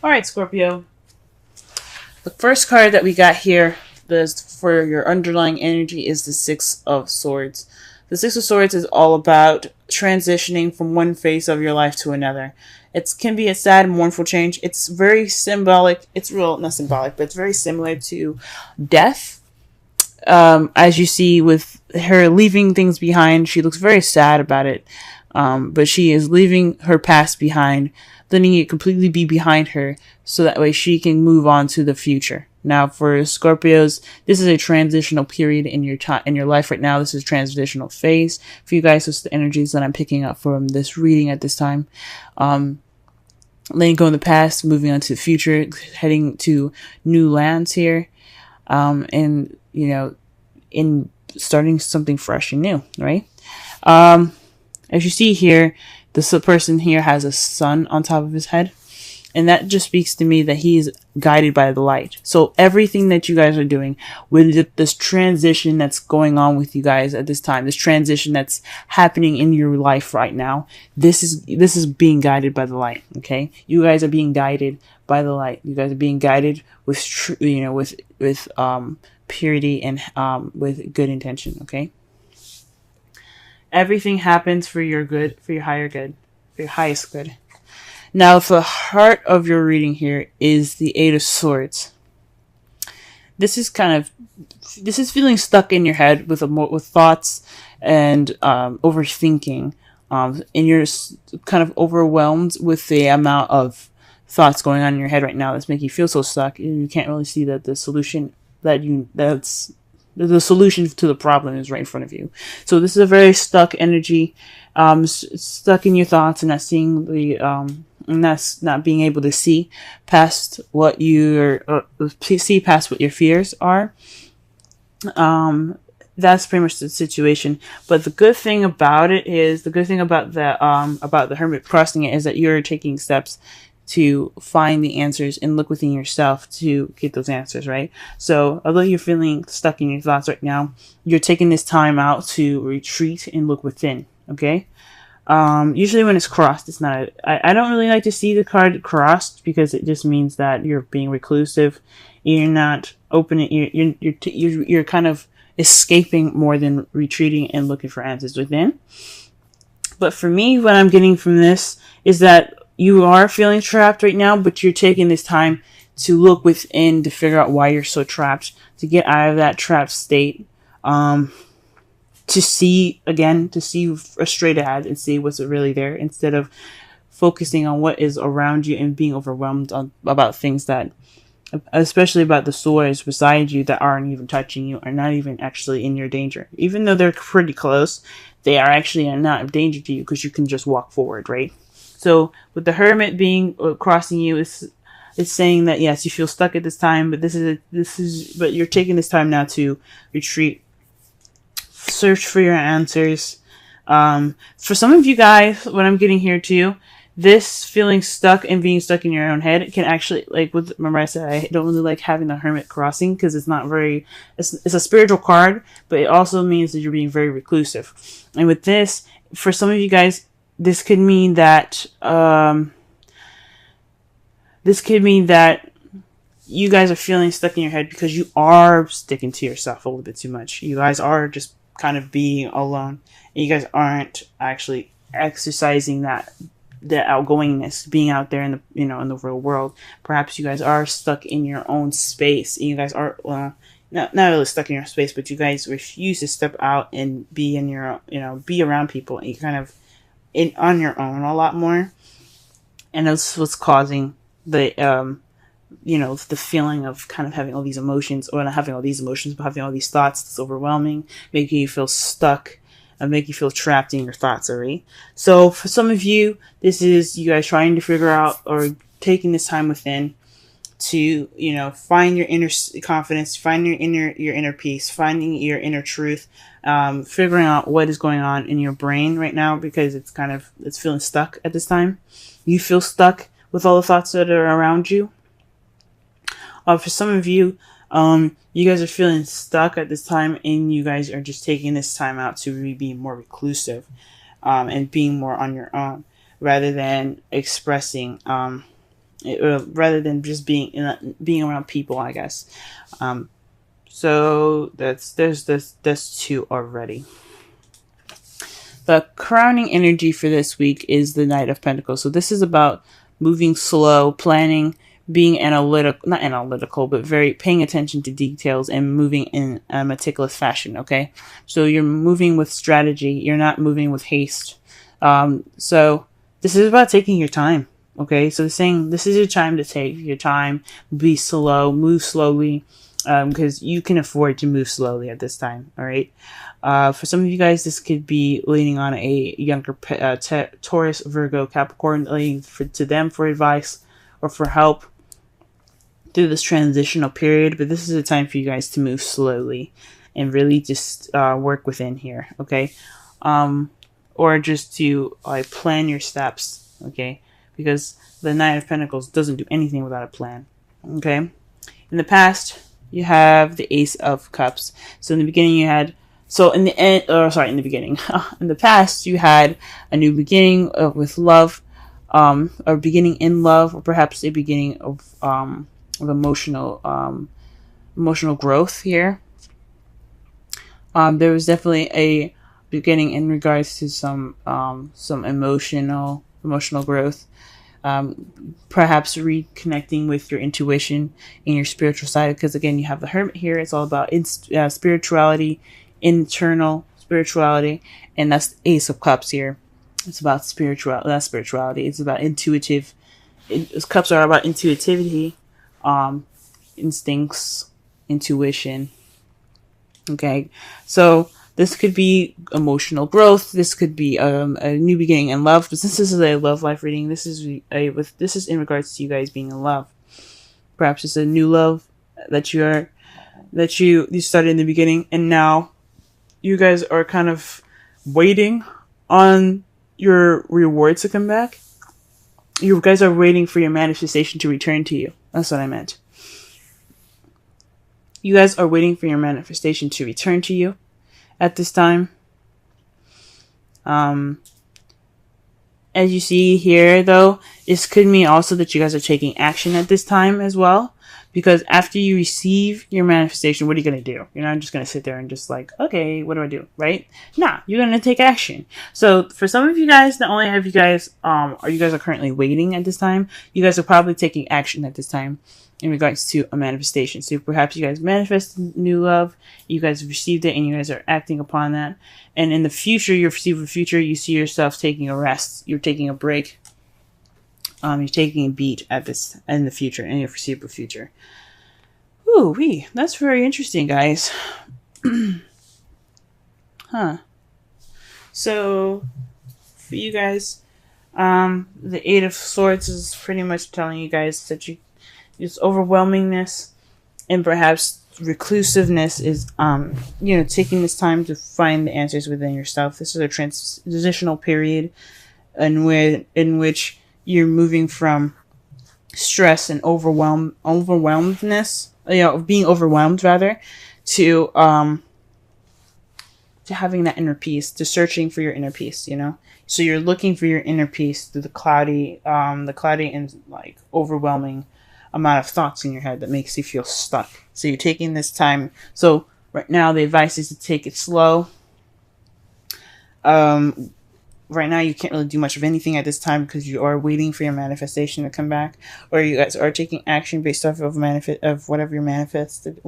All right, Scorpio. The first card that we got here for your underlying energy is the Six of Swords. The Six of Swords is all about transitioning from one phase of your life to another. It can be a sad and mournful change. It's very symbolic. It's real, not symbolic, but it's very similar to death. As you see with her leaving things behind, she looks very sad about it. But she is leaving her past behind, letting it completely be behind her, so that way she can move on to the future. Now, for Scorpios, this is a transitional period in your time in your life right now. This is a transitional phase for you guys. It's the energies that I'm picking up from this reading at this time. Letting go in the past, moving on to the future, heading to new lands here, and in starting something fresh and new, right? As you see here, this person here has a sun on top of his head. And that just speaks to me that he is guided by the light. So everything that you guys are doing with this transition that's going on with you guys at this time, this transition that's happening in your life right now, this is being guided by the light. Okay, you guys are being guided by the light. You guys are being guided with with purity and with good intention. Okay. Everything happens for your good, for your higher good, for your highest good. Now, the heart of your reading here is the Eight of Swords. This is feeling stuck in your head with thoughts and overthinking, and you're kind of overwhelmed with the amount of thoughts going on in your head right now that's making you feel so stuck. You can't really see that the solution the solution to the problem is right in front of you. So this is a very stuck energy, stuck in your thoughts and not seeing and that's not being able to see past what see past what your fears are. That's pretty much the situation. But the good thing about it is, the good thing about the Hermit crossing it is that you're taking steps to find the answers and look within yourself to get those answers, right? So although you're feeling stuck in your thoughts right now, you're taking this time out to retreat and look within, okay? Usually when it's crossed, it's not, I don't really like to see the card crossed because it just means that you're being reclusive. You're not opening, you're kind of escaping more than retreating and looking for answers within. But for me, what I'm getting from this is that you are feeling trapped right now, but you're taking this time to look within to figure out why you're so trapped, to get out of that trapped state, to see straight ahead and see what's really there instead of focusing on what is around you and being overwhelmed about things that, especially about the swords beside you that aren't even touching you, are not even actually in your danger. Even though they're pretty close, they are actually not of danger to you because you can just walk forward, right? So with the Hermit being crossing you, it's saying that yes, you feel stuck at this time, but but you're taking this time now to retreat, search for your answers. For some of you guys, what I'm getting here too, this feeling stuck and being stuck in your own head can actually, remember I said I don't really like having the Hermit crossing because it's not very, it's a spiritual card, but it also means that you're being very reclusive. And with this, for some of you guys, this could mean that you guys are feeling stuck in your head because you are sticking to yourself a little bit too much. You guys are just kind of being alone, and you guys aren't actually exercising the outgoingness, being out there in the real world. Perhaps you guys are stuck in your own space, and you guys are not really stuck in your space, but you guys refuse to step out and be in your be around people, and you kind of on your own a lot more, and that's what's causing the the feeling of kind of having all these emotions, or not having all these emotions, but having all these thoughts that's overwhelming, making you feel stuck and make you feel trapped in your thoughts already. So for some of you, this is you guys trying to figure out or taking this time within to find your inner confidence, find your inner peace, finding your inner truth, figuring out what is going on in your brain right now, because it's feeling stuck at this time. You feel stuck with all the thoughts that are around you. For some of you, you guys are feeling stuck at this time, and you guys are just taking this time out to really be more reclusive, and being more on your own rather than expressing rather than just being around people, I guess. So that's two already. The crowning energy for this week is the Knight of Pentacles. So this is about moving slow, planning, being not analytical, but very paying attention to details and moving in a meticulous fashion. Okay. So you're moving with strategy. You're not moving with haste. So this is about taking your time. Okay. So saying this is your time to take your time, be slow, move slowly. Because you can afford to move slowly at this time. All right. For some of you guys, this could be leaning on a younger Taurus, Virgo, Capricorn, leaning to them for advice or for help through this transitional period. But this is a time for you guys to move slowly and really just work within here. Okay. Or just to plan your steps. Okay. Because the Knight of Pentacles doesn't do anything without a plan. Okay. In the past, you have the Ace of Cups. So in the beginning in the past, you had a new beginning with love, or beginning in love, or perhaps a beginning of emotional growth here. There was definitely a beginning in regards to some emotional growth. Perhaps reconnecting with your intuition and your spiritual side, because again, you have the Hermit here. It's all about spirituality, internal spirituality, and that's the Ace of Cups here. It's about spirituality. It's about intuitive. Cups are about intuitivity, instincts, intuition. Okay, so this could be emotional growth. This could be a new beginning in love. But since this is a love life reading, this is in regards to you guys being in love. Perhaps it's a new love that you started in the beginning, and now you guys are kind of waiting on your rewards to come back. You guys are waiting for your manifestation to return to you. That's what I meant. You guys are waiting for your manifestation to return to you at this time. As you see here, though, this could mean also that you guys are taking action at this time as well. Because after you receive your manifestation, what are you going to do? You're not just going to sit there and just okay, what do I do? Right? Nah, you're going to take action. So for some of you guys, not only have you guys, you guys are currently waiting at this time, you guys are probably taking action at this time in regards to a manifestation. So perhaps you guys manifested new love, you guys received it, and you guys are acting upon that. And in the future, your foreseeable future, you see yourself taking a rest. You're taking a break. You're taking a beat at this in the future, in your foreseeable future. Ooh, that's very interesting, guys. Huh. So, for you guys, the Eight of Swords is pretty much telling you guys that it's overwhelmingness and perhaps reclusiveness is, taking this time to find the answers within yourself. This is a transitional period in which you're moving from stress and overwhelmedness, being overwhelmed rather, to having that inner peace, to searching for your inner peace, So you're looking for your inner peace through the cloudy and overwhelming amount of thoughts in your head that makes you feel stuck. So you're taking this time. So right now the advice is to take it slow. Right now you can't really do much of anything at this time because you are waiting for your manifestation to come back, or you guys are taking action based off of whatever you've manifested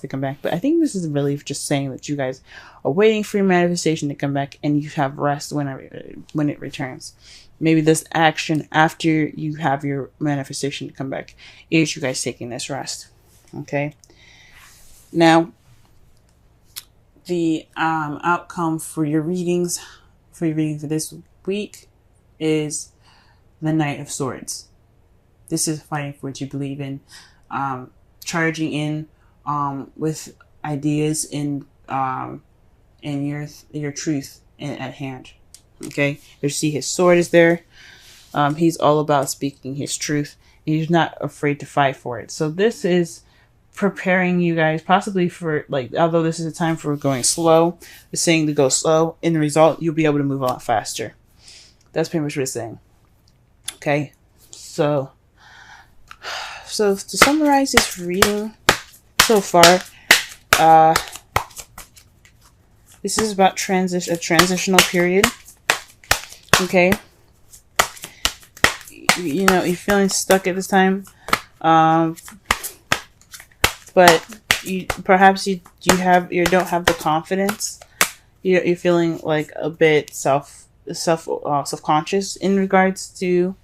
to come back. But I think this is really just saying that you guys are waiting for your manifestation to come back, and you have rest when it returns. Maybe this action after you have your manifestation to come back is you guys taking this rest. Okay. Now, the outcome for your readings. For your reading for this week is the Knight of Swords. This is fighting for what you believe in, charging in with ideas in your truth at hand. Okay, you see his sword is there. He's all about speaking his truth. He's not afraid to fight for it. So this is preparing you guys possibly for, although this is a time for going slow, it's saying to go slow. In the result, you'll be able to move a lot faster. That's pretty much what it's saying. Okay, so So to summarize this reading so far, this is about a transitional period. Okay. You know, you're feeling stuck at this time. But perhaps you don't have the confidence. You're feeling like a bit self-conscious in regards to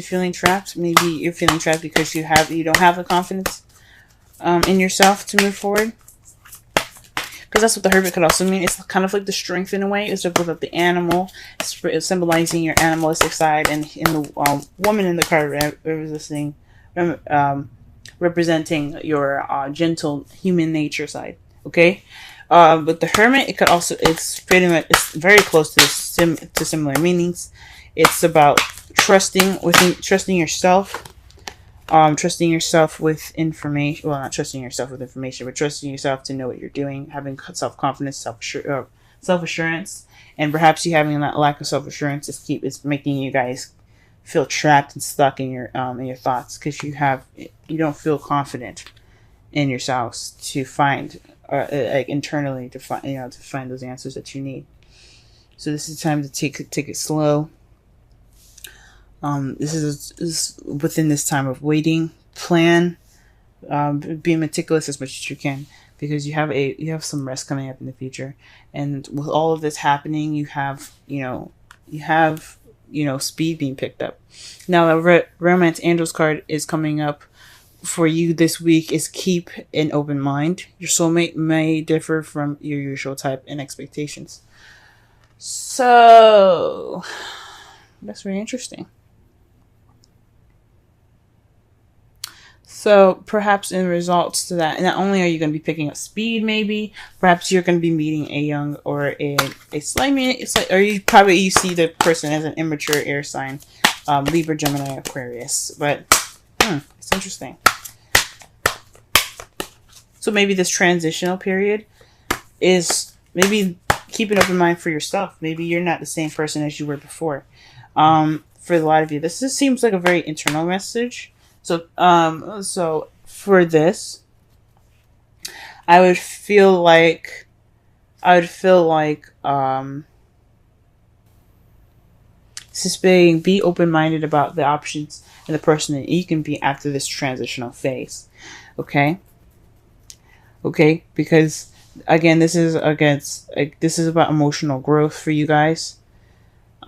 feeling trapped. Maybe you're feeling trapped because you don't have the confidence in yourself to move forward. Because that's what the Hermit could also mean. It's kind of like the strength in a way. It's about the animal. It's symbolizing your animalistic side, and in the woman in the card representing your gentle human nature side. Okay, but the Hermit, it's very close to similar meanings. It's about trusting yourself. Trusting yourself with information. Well, not trusting yourself with information, but trusting yourself to know what you're doing. Having self-confidence, self-assurance, and perhaps you having that lack of self-assurance is making you guys feel trapped and stuck in your thoughts, because you don't feel confident in yourselves to find internally to find those answers that you need. So this is time to take it slow. This is within this time of waiting. Plan, be meticulous as much as you can, because you have some rest coming up in the future, and with all of this happening, you have speed being picked up. Now the Romance Angels card is coming up for you this week. Is keep an open mind. Your soulmate may differ from your usual type and expectations. So that's very interesting. So perhaps in results to that, not only are you going to be picking up speed, maybe perhaps you're going to be meeting a young or a slightly, or you see the person as an immature air sign, Libra, Gemini, Aquarius. But it's interesting. So maybe this transitional period is maybe keep an open mind for yourself. Maybe you're not the same person as you were before. For a lot of you, this seems like a very internal message. So for this, I would feel like, be open-minded about the options and the person that you can be after this transitional phase. Okay, because again, this is about emotional growth for you guys,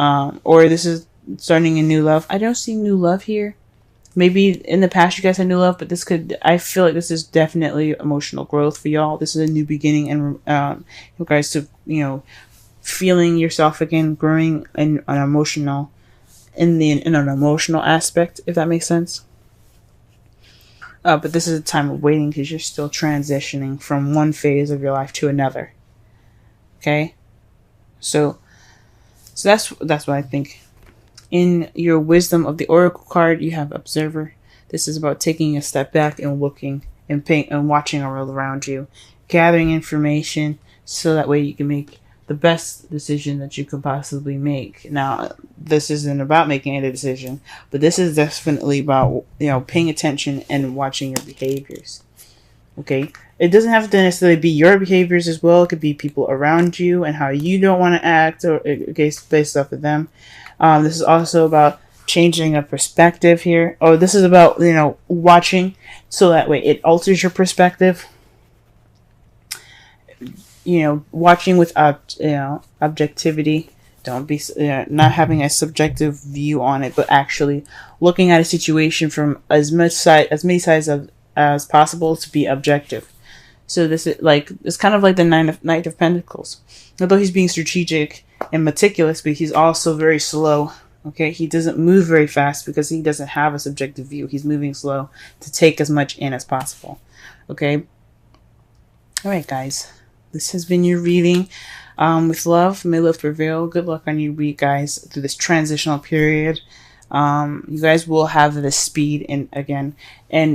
or this is starting a new love. I don't see new love here. Maybe in the past you guys had new love, but I feel like this is definitely emotional growth for y'all. This is a new beginning, and you guys to, feeling yourself again, growing in an emotional aspect, if that makes sense. But this is a time of waiting, because you're still transitioning from one phase of your life to another. Okay? So that's what I think. In your wisdom of the Oracle card, you have Observer. This is about taking a step back and looking and watching the world around you, gathering information so that way you can make the best decision that you could possibly make. Now, this isn't about making a decision, but this is definitely about, paying attention and watching your behaviors. Okay? It doesn't have to necessarily be your behaviors as well. It could be people around you and how you don't want to act, or based off of them. This is also about changing a perspective here. Oh, this is about, watching so that way it alters your perspective. Watching with objectivity. Don't be not having a subjective view on it, but actually looking at a situation from as many sides as possible to be objective. So this is it's kind of like the Knight of Pentacles. Although he's being strategic and meticulous, but he's also very slow. Okay, he doesn't move very fast because he doesn't have a subjective view. He's moving slow to take as much in as possible. Okay. All right, guys. This has been your reading. With love, may love prevail. Good luck on your week, guys, through this transitional period. You guys will have the speed and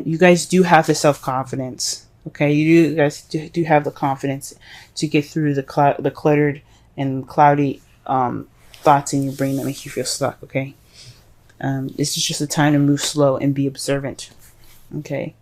you guys do have the self-confidence. Okay, you guys do have the confidence to get through the cluttered and cloudy thoughts in your brain that make you feel stuck. Okay, This is just a time to move slow and be observant. Okay.